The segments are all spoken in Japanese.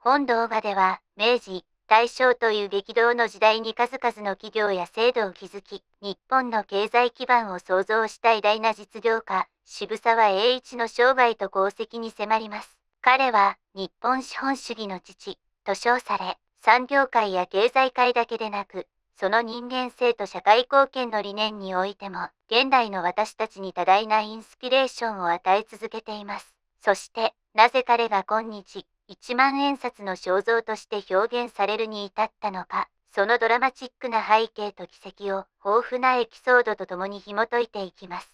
本動画では、明治、大正という激動の時代に数々の企業や制度を築き、日本の経済基盤を創造した偉大な実業家、渋沢栄一の生涯と功績に迫ります。彼は、日本資本主義の父、と称され、産業界や経済界だけでなく、その人間性と社会貢献の理念においても、現代の私たちに多大なインスピレーションを与え続けています。そして、なぜ彼が今日、1万円札の肖像として表現されるに至ったのか、そのドラマチックな背景と軌跡を豊富なエピソードとともに紐解いていきます。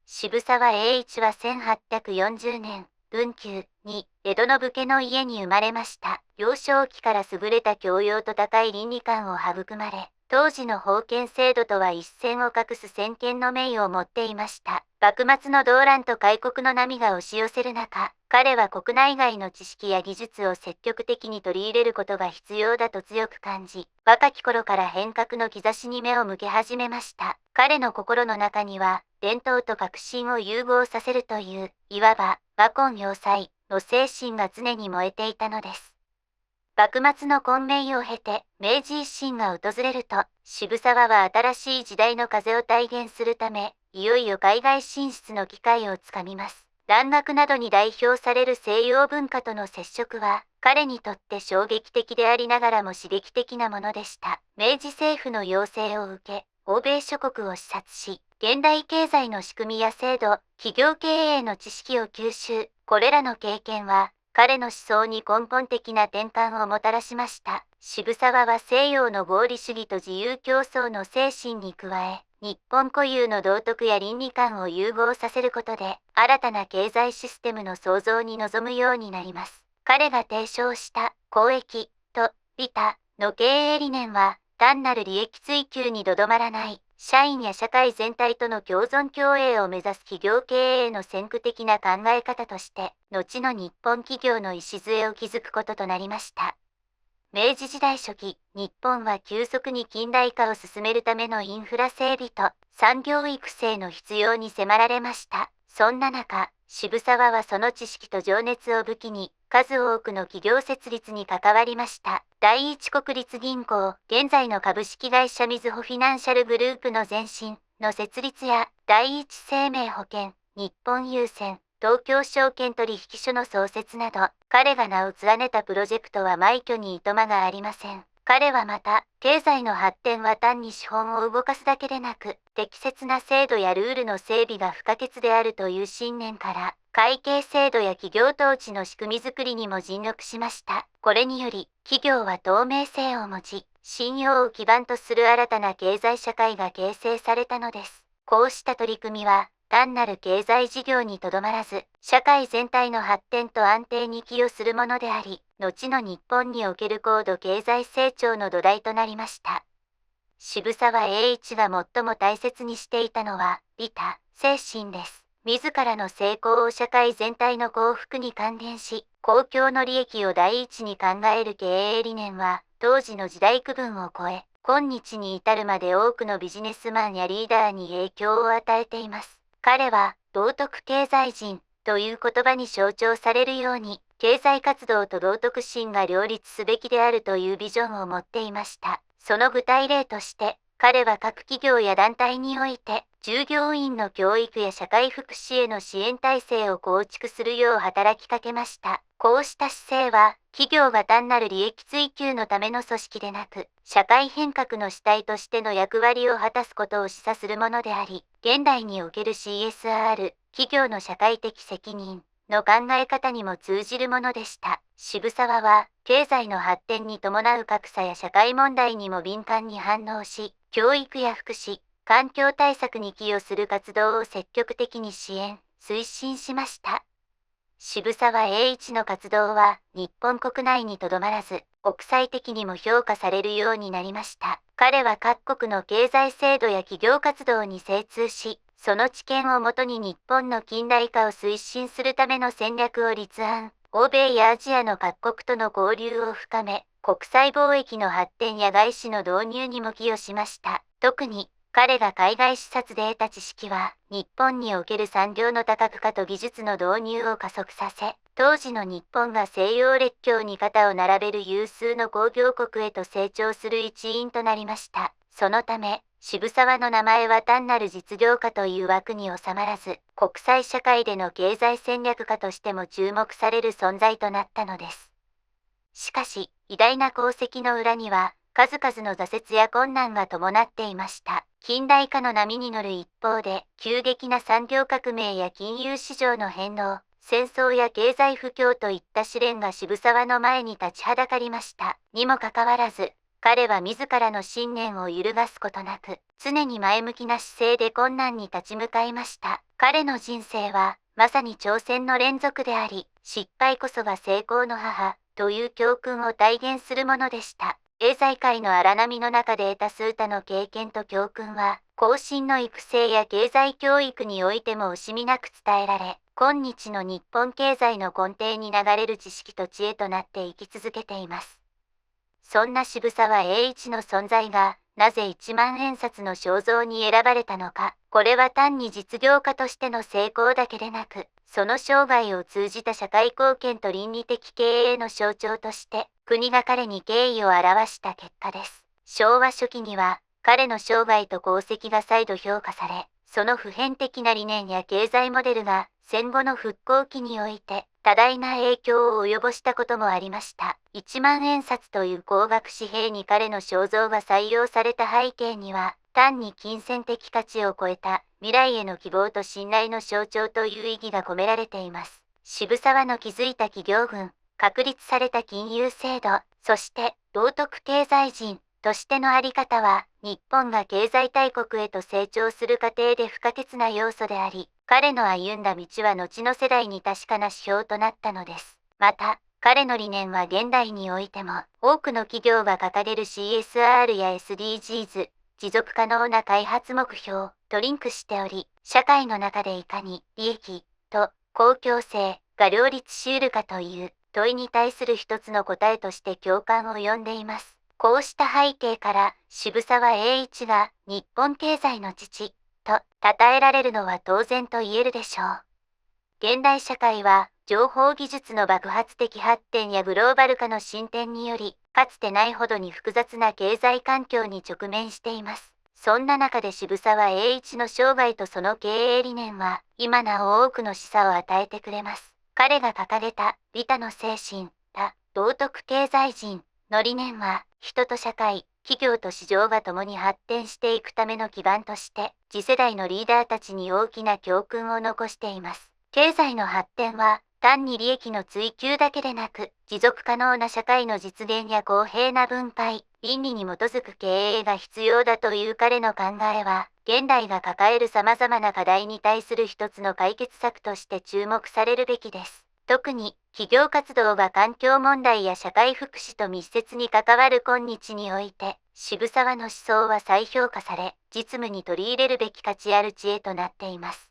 渋沢栄一は1840年、文久に江戸の武家の家に生まれました。幼少期から優れた教養と高い倫理観を育まれ、当時の封建制度とは一線を画す先見の明を持っていました。幕末の動乱と開国の波が押し寄せる中、彼は国内外の知識や技術を積極的に取り入れることが必要だと強く感じ、若き頃から変革の兆しに目を向け始めました。彼の心の中には、伝統と革新を融合させるという、いわば和魂洋才の精神が常に燃えていたのです。幕末の混迷を経て、明治維新が訪れると、渋沢は新しい時代の風を体現するため、いよいよ海外進出の機会をつかみます。蘭学などに代表される西洋文化との接触は、彼にとって衝撃的でありながらも刺激的なものでした。明治政府の要請を受け、欧米諸国を視察し、現代経済の仕組みや制度、企業経営の知識を吸収。これらの経験は、彼の思想に根本的な転換をもたらしました。渋沢は西洋の合理主義と自由競争の精神に加え、日本固有の道徳や倫理観を融合させることで、新たな経済システムの創造に臨むようになります。彼が提唱した公益と利他の経営理念は、単なる利益追求にとどまらない、社員や社会全体との共存共栄を目指す企業経営の先駆的な考え方として、後の日本企業の礎を築くこととなりました。明治時代初期、日本は急速に近代化を進めるためのインフラ整備と産業育成の必要に迫られました。そんな中、渋沢はその知識と情熱を武器に、数多くの企業設立に関わりました。第一国立銀行、現在の株式会社みずほフィナンシャルグループの前身の設立や、第一生命保険、日本郵船、東京証券取引所の創設など、彼が名を連ねたプロジェクトは枚挙にいとまがありません。彼はまた、経済の発展は単に資本を動かすだけでなく、適切な制度やルールの整備が不可欠であるという信念から、会計制度や企業統治の仕組みづくりにも尽力しました。これにより、企業は透明性を持ち、信用を基盤とする新たな経済社会が形成されたのです。こうした取り組みは、単なる経済事業にとどまらず、社会全体の発展と安定に寄与するものであり、後の日本における高度経済成長の土台となりました。渋沢栄一が最も大切にしていたのは、利他、精神です。自らの成功を社会全体の幸福に還元し、公共の利益を第一に考える経営理念は、当時の時代区分を超え、今日に至るまで多くのビジネスマンやリーダーに影響を与えています。彼は、道徳経済人という言葉に象徴されるように、経済活動と道徳心が両立すべきであるというビジョンを持っていました。その具体例として、彼は各企業や団体において、従業員の教育や社会福祉への支援体制を構築するよう働きかけました。こうした姿勢は、企業が単なる利益追求のための組織でなく、社会変革の主体としての役割を果たすことを示唆するものであり、現代における CSR、企業の社会的責任の考え方にも通じるものでした。渋沢は、経済の発展に伴う格差や社会問題にも敏感に反応し、教育や福祉、環境対策に寄与する活動を積極的に支援、推進しました。渋沢栄一の活動は日本国内にとどまらず、国際的にも評価されるようになりました。彼は各国の経済制度や企業活動に精通し、その知見をもとに日本の近代化を推進するための戦略を立案、欧米やアジアの各国との交流を深め、国際貿易の発展や外資の導入にも寄与しました。特に、彼が海外視察で得た知識は、日本における産業の多角化と技術の導入を加速させ、当時の日本が西洋列強に肩を並べる有数の工業国へと成長する一因となりました。そのため、渋沢の名前は単なる実業家という枠に収まらず、国際社会での経済戦略家としても注目される存在となったのです。しかし、偉大な功績の裏には、数々の挫折や困難が伴っていました。近代化の波に乗る一方で、急激な産業革命や金融市場の変動、戦争や経済不況といった試練が渋沢の前に立ちはだかりました。にもかかわらず、彼は自らの信念を揺るがすことなく、常に前向きな姿勢で困難に立ち向かいました。彼の人生は、まさに挑戦の連続であり、失敗こそが成功の母、という教訓を体現するものでした。経済界の荒波の中で得た数多の経験と教訓は、後進の育成や経済教育においても惜しみなく伝えられ、今日の日本経済の根底に流れる知識と知恵となって生き続けています。そんな渋沢栄一の存在が、なぜ1万円札の肖像に選ばれたのか。これは単に実業家としての成功だけでなく、その生涯を通じた社会貢献と倫理的経営の象徴として、国が彼に敬意を表した結果です。昭和初期には、彼の生涯と功績が再度評価され、その普遍的な理念や経済モデルが、戦後の復興期において、多大な影響を及ぼしたこともありました。1万円札という高額紙幣に彼の肖像が採用された背景には、単に金銭的価値を超えた未来への希望と信頼の象徴という意義が込められています。渋沢の築いた企業群、確立された金融制度、そして道徳経済人としてのあり方は、日本が経済大国へと成長する過程で不可欠な要素であり、彼の歩んだ道は後の世代に確かな指標となったのです。また、彼の理念は現代においても、多くの企業が掲げる CSR や SDGs、持続可能な開発目標とリンクしており、社会の中でいかに利益と公共性が両立し得るかという問いに対する一つの答えとして共感を呼んでいます。こうした背景から渋沢栄一が日本経済の父と称えられるのは当然と言えるでしょう。現代社会は情報技術の爆発的発展やグローバル化の進展により、かつてないほどに複雑な経済環境に直面しています。そんな中で渋沢栄一の生涯とその経営理念は、今なお多くの示唆を与えてくれます。彼が掲げた利他の精神、道徳経済人の理念は、人と社会、企業と市場が共に発展していくための基盤として、次世代のリーダーたちに大きな教訓を残しています。経済の発展は、単に利益の追求だけでなく、持続可能な社会の実現や公平な分配、倫理に基づく経営が必要だという彼の考えは、現代が抱える様々な課題に対する一つの解決策として注目されるべきです。特に、企業活動が環境問題や社会福祉と密接に関わる今日において、渋沢の思想は再評価され、実務に取り入れるべき価値ある知恵となっています。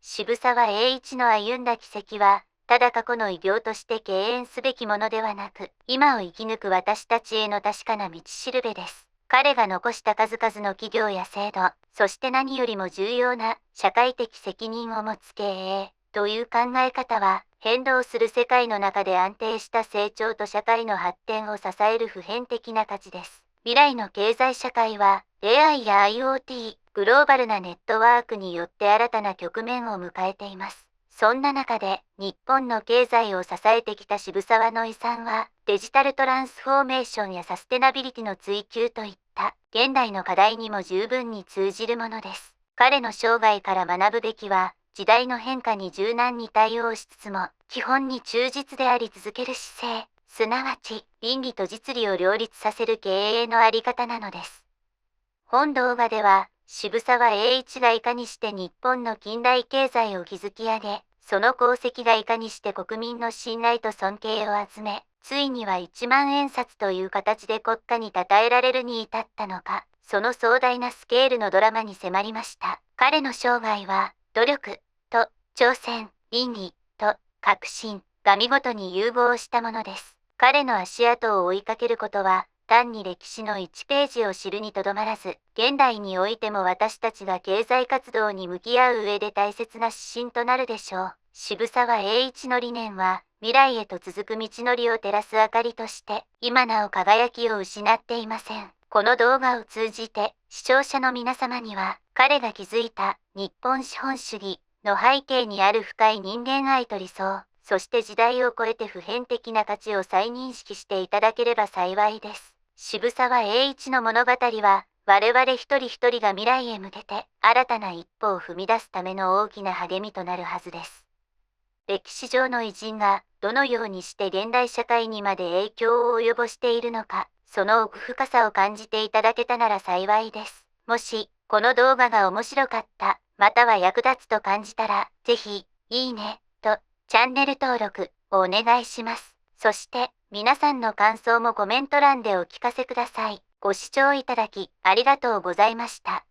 渋沢栄一の歩んだ軌跡は、ただ過去の偉業として敬遠すべきものではなく、今を生き抜く私たちへの確かな道しるべです。彼が残した数々の企業や制度、そして何よりも重要な社会的責任を持つ経営という考え方は、変動する世界の中で安定した成長と社会の発展を支える普遍的な価値です。未来の経済社会は、AI や IoT、グローバルなネットワークによって新たな局面を迎えています。そんな中で、日本の経済を支えてきた渋沢の遺産は、デジタルトランスフォーメーションやサステナビリティの追求といった現代の課題にも十分に通じるものです。彼の生涯から学ぶべきは、時代の変化に柔軟に対応しつつも、基本に忠実であり続ける姿勢、すなわち、倫理と実利を両立させる経営のあり方なのです。本動画では、渋沢栄一がいかにして日本の近代経済を築き上げ、その功績がいかにして国民の信頼と尊敬を集め、ついには1万円札という形で国家に称えられるに至ったのか、その壮大なスケールのドラマに迫りました。彼の生涯は、努力と挑戦、倫理と革新が見事に融合したものです。彼の足跡を追いかけることは、単に歴史の1ページを知るにとどまらず、現代においても私たちが経済活動に向き合う上で大切な指針となるでしょう。渋沢栄一の理念は、未来へと続く道のりを照らす明かりとして、今なお輝きを失っていません。この動画を通じて、視聴者の皆様には、彼が築いた日本資本主義の背景にある深い人間愛と理想、そして時代を超えて普遍的な価値を再認識していただければ幸いです。渋沢栄一の物語は、我々一人一人が未来へ向けて新たな一歩を踏み出すための大きな励みとなるはずです。歴史上の偉人がどのようにして現代社会にまで影響を及ぼしているのか、その奥深さを感じていただけたなら幸いです。もし、この動画が面白かった、または役立つと感じたら、ぜひ、いいね、と、チャンネル登録をお願いします。そして、皆さんの感想もコメント欄でお聞かせください。ご視聴いただき、ありがとうございました。